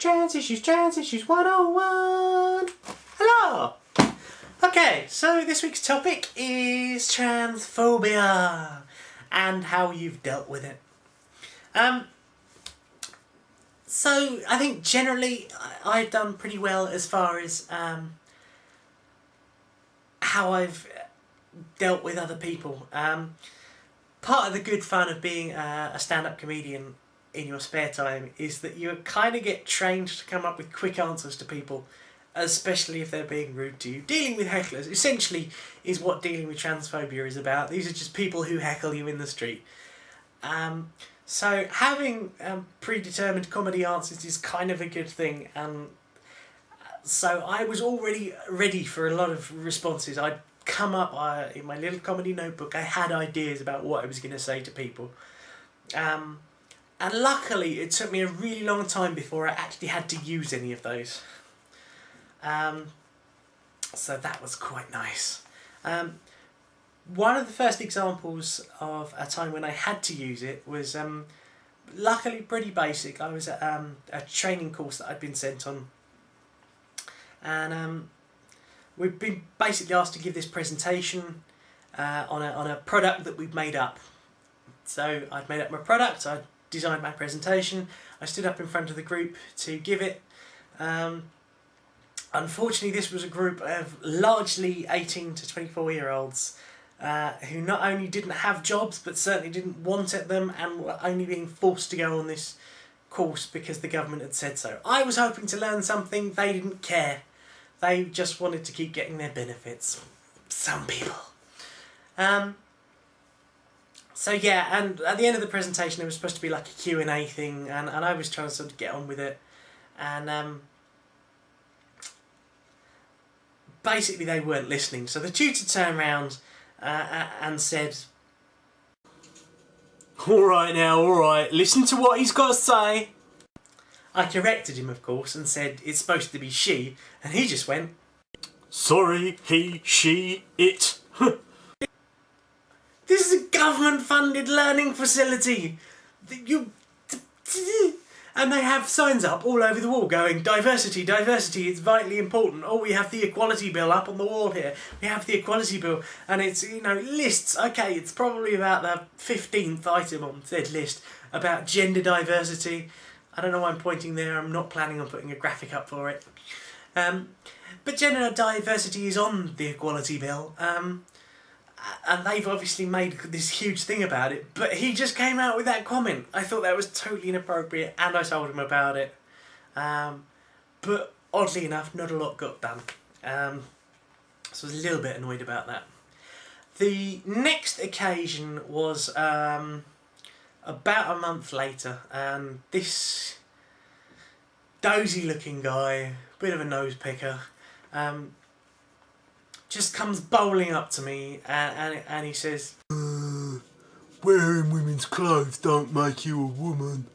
Trans Issues 101! Hello! Okay, so this week's topic is transphobia and how you've dealt with it. So I think generally I've done pretty well as far as how I've dealt with other people. Part of the good fun of being a stand-up comedian in your spare time is that you kind of get trained to come up with quick answers to people, especially if they're being rude to you. Dealing with hecklers essentially is what dealing with transphobia is about. These are just people who heckle you in the street. So having predetermined comedy answers is kind of a good thing. So I was already ready for a lot of responses. I'd come up in my little comedy notebook. I had ideas about what I was going to say to people. And luckily it took me a really long time before I actually had to use any of those. So that was quite nice. One of the first examples of a time when I had to use it was luckily pretty basic. I was at a training course that I'd been sent on, and we've been basically asked to give this presentation on a product that we've made up. So I'd made up my product, I designed my presentation, I stood up in front of the group to give it. Unfortunately, this was a group of largely 18 to 24-year-olds who not only didn't have jobs but certainly didn't want them and were only being forced to go on this course because the government had said so. I was hoping to learn something, they didn't care. They just wanted to keep getting their benefits. Some people. So yeah, and at the end of the presentation it was supposed to be like a Q&A thing, and I was trying to sort of get on with it. And basically they weren't listening, so the tutor turned around and said, "Alright now, alright, listen to what he's got to say." I corrected him, of course, and said it's supposed to be she, and he just went, "Sorry, he, she, it." This is a government-funded learning facility. And they have signs up all over the wall going, "Diversity, diversity, it's vitally important." Oh, we have the equality bill up on the wall here. We have the equality bill. And it's, you know, lists. Okay, it's probably about the 15th item on said list about gender diversity. I don't know why I'm pointing there. I'm not planning on putting a graphic up for it. But gender diversity is on the equality bill. And they've obviously made this huge thing about it, but he just came out with that comment. I thought that was totally inappropriate, and I told him about it. But oddly enough, not a lot got done. So I was a little bit annoyed about that. The next occasion was about a month later, and this dozy looking guy, bit of a nose picker, just comes bowling up to me and he says, "Wearing women's clothes don't make you a woman."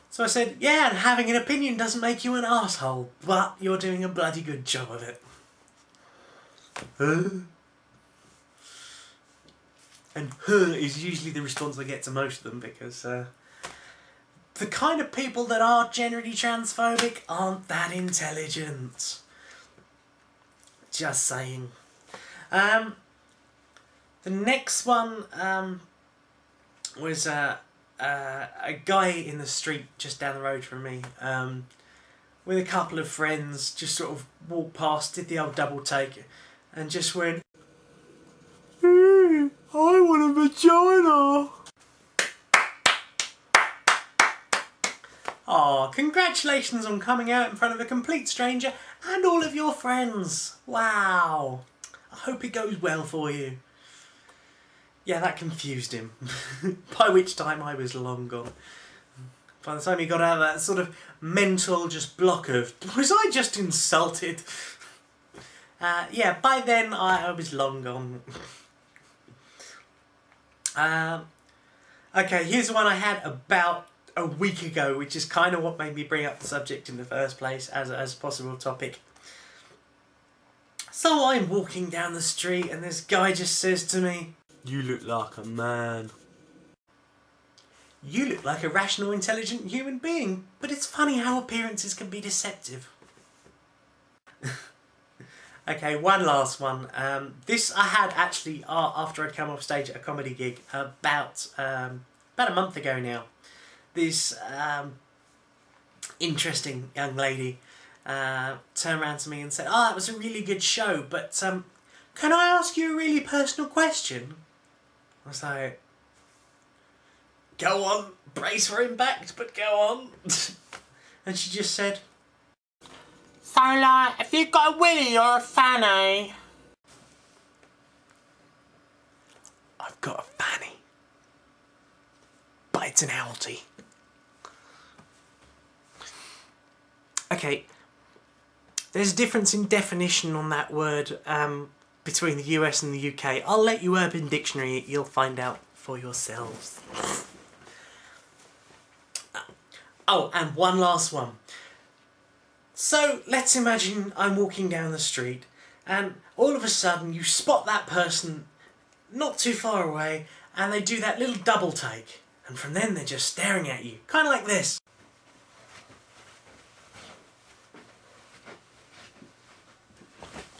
So I said, "Yeah, and having an opinion doesn't make you an asshole, but you're doing a bloody good job of it." And is usually the response I get to most of them, because the kind of people that are generally transphobic aren't that intelligent. Just saying. The next one was a guy in the street just down the road from me, with a couple of friends, just sort of walked past, did the old double take, and just went, "I want a vagina." Aw, congratulations on coming out in front of a complete stranger and all of your friends. Wow. I hope it goes well for you. Yeah, that confused him. By which time I was long gone. By the time he got out of that sort of mental just block of, was I just insulted? Yeah, by then I was long gone. Okay, here's the one I had about a week ago, which is kind of what made me bring up the subject in the first place as a possible topic. So I'm walking down the street and this guy just says to me, "You look like a man." You look like a rational, intelligent human being, but it's funny how appearances can be deceptive. Okay, one last one. This I had actually after I'd come off stage at a comedy gig about a month ago now. This interesting young lady turned around to me and said, "Oh, that was a really good show, but can I ask you a really personal question?" I was like, "Go on, brace for impact, but go on." And she just said, "So, like, have you got a willy or a fanny?" I've got a fanny, but it's an outie. Okay, there's a difference in definition on that word between the US and the UK. I'll let you Urban Dictionary it, you'll find out for yourselves. Oh, and one last one. So, let's imagine I'm walking down the street and all of a sudden you spot that person not too far away and they do that little double take. And from then they're just staring at you, kind of like this.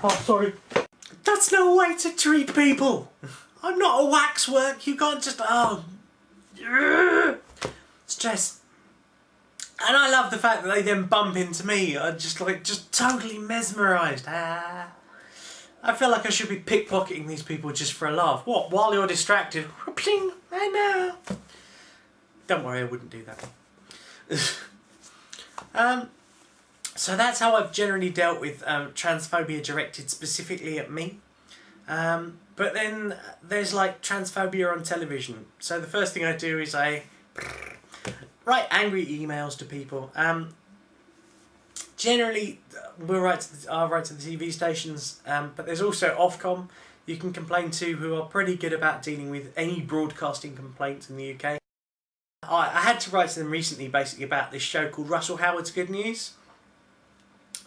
Oh, sorry. That's no way to treat people. I'm not a waxwork. You can't just... Oh. Stress. And I love the fact that they then bump into me. I'm just totally mesmerised. I feel like I should be pickpocketing these people just for a laugh. What? While you're distracted? Pling, I know. Don't worry, I wouldn't do that. So that's how I've generally dealt with transphobia directed specifically at me. But then there's like transphobia on television. So the first thing I do is I write angry emails to people. Generally, I'll write to the TV stations, but there's also Ofcom you can complain to, who are pretty good about dealing with any broadcasting complaints in the UK. I had to write to them recently basically about this show called Russell Howard's Good News.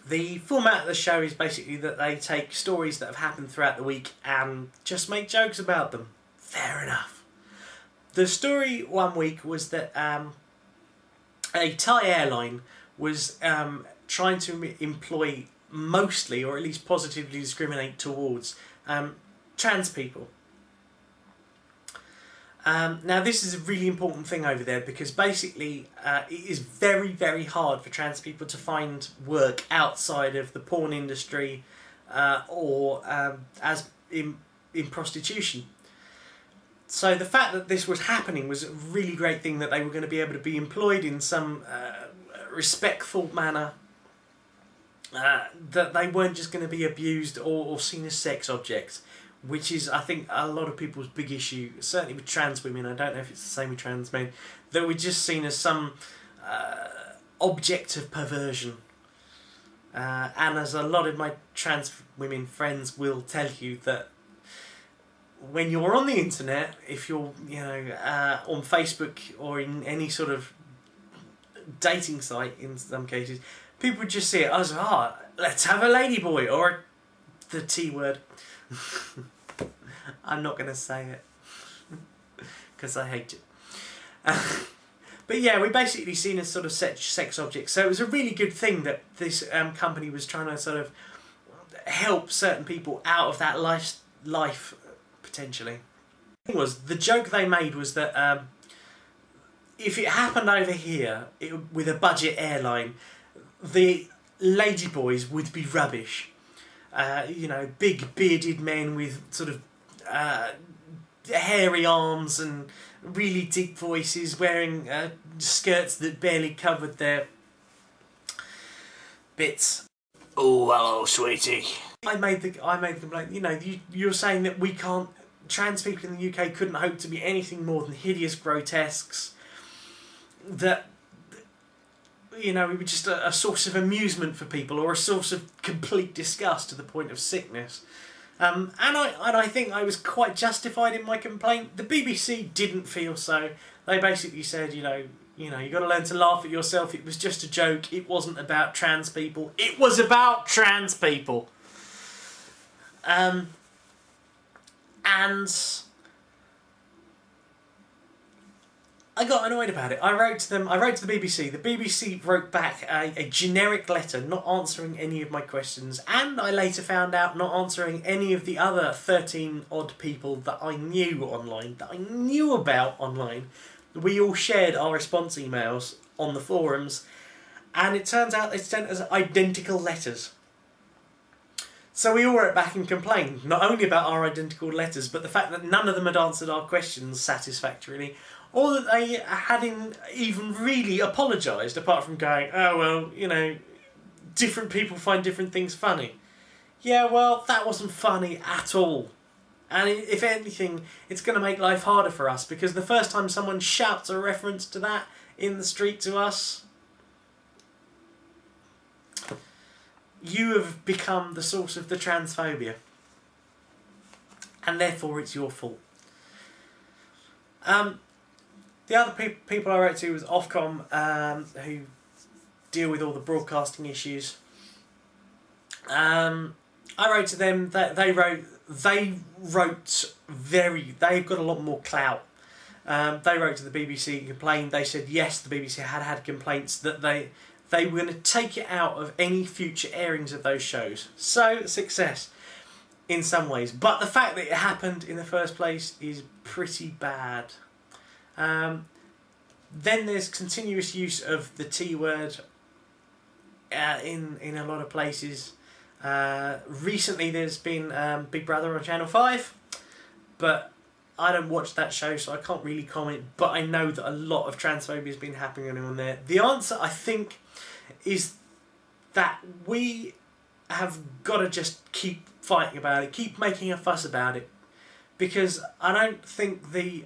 The format of the show is basically that they take stories that have happened throughout the week and just make jokes about them. Fair enough. The story one week was that a Thai airline was trying to employ mostly, or at least positively discriminate towards, trans people. Now this is a really important thing over there because basically it is very, very hard for trans people to find work outside of the porn industry or as in prostitution. So the fact that this was happening was a really great thing, that they were going to be able to be employed in some respectful manner, that they weren't just going to be abused or seen as sex objects. Which is, I think, a lot of people's big issue, certainly with trans women. I don't know if it's the same with trans men, that we're just seen as some object of perversion. And as a lot of my trans women friends will tell you, that when you're on the internet, if you're, on Facebook or in any sort of dating site in some cases, people just see it as, let's have a ladyboy, or the T word. I'm not going to say it because I hate it. But yeah, we're basically seen as sort of sex objects. So it was a really good thing that this company was trying to sort of help certain people out of that life potentially. The thing was, the joke they made was that if it happened over here with a budget airline, the ladyboys would be rubbish. Big bearded men with sort of hairy arms and really deep voices, wearing skirts that barely covered their bits. Oh, hello, sweetie. I made the complaint. You're saying that we can't, trans people in the UK couldn't hope to be anything more than hideous grotesques. That we were just a source of amusement for people, or a source of complete disgust to the point of sickness. And I think I was quite justified in my complaint. The BBC didn't feel so. They basically said, you got to learn to laugh at yourself. It was just a joke. It wasn't about trans people. It was about trans people. And I got annoyed about it. I wrote to them. I wrote to the BBC. The BBC wrote back a generic letter, not answering any of my questions, and I later found out not answering any of the other 13 odd people that I knew online, that I knew about online. We all shared our response emails on the forums, and it turns out they sent us identical letters. So we all wrote back and complained, not only about our identical letters, but the fact that none of them had answered our questions satisfactorily, or that they hadn't even really apologised, apart from going, oh well, you know, different people find different things funny. Yeah, well, that wasn't funny at all. And if anything, it's going to make life harder for us, because the first time someone shouts a reference to that in the street to us, you have become the source of the transphobia. And therefore it's your fault. The other people I wrote to was Ofcom, who deal with all the broadcasting issues. I wrote to them that they've got a lot more clout. They wrote to the BBC and complained. They said yes, the BBC had complaints that they were going to take it out of any future airings of those shows. So, success in some ways. But the fact that it happened in the first place is pretty bad. Then there's continuous use of the T word in a lot of places. Recently there's been Big Brother on Channel 5, but I don't watch that show, so I can't really comment, but I know that a lot of transphobia has been happening on there. The answer, I think, is that we have got to just keep fighting about it, keep making a fuss about it, because I don't think the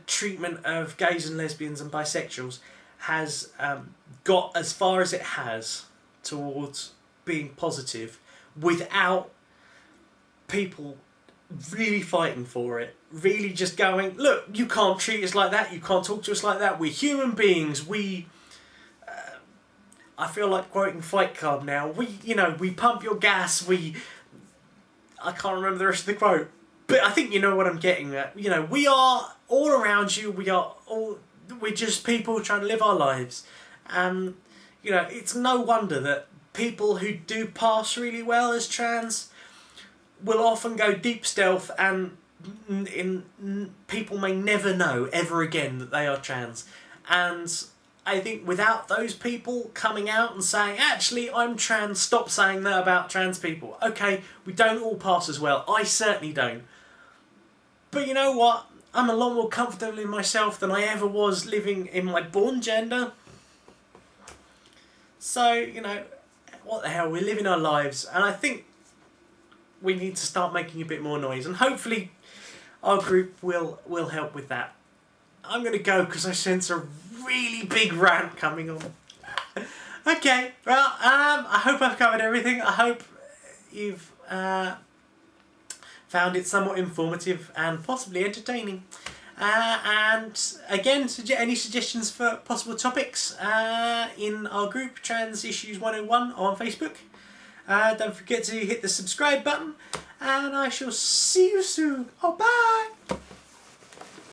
treatment of gays and lesbians and bisexuals has got as far as it has towards being positive without people really fighting for it, really just going, look, you can't treat us like that, you can't talk to us like that, we're human beings, I feel like quoting Fight Club now, we pump your gas, I can't remember the rest of the quote, but I think you know what I'm getting at. You know, we are all around you, we're just people trying to live our lives. And, you know, it's no wonder that people who do pass really well as trans will often go deep stealth, and people may never know ever again that they are trans. And I think without those people coming out and saying, actually, I'm trans, stop saying that about trans people. Okay, we don't all pass as well. I certainly don't. But you know what? I'm a lot more comfortable in myself than I ever was living in my born gender. So, you know, what the hell, we're living our lives, and I think we need to start making a bit more noise, and hopefully our group will help with that. I'm going to go because I sense a really big rant coming on. Okay, well, I hope I've covered everything. I hope you've found it somewhat informative and possibly entertaining. And again, any suggestions for possible topics in our group, Trans Issues 101 on Facebook. Don't forget to hit the subscribe button, and I shall see you soon. Oh, bye!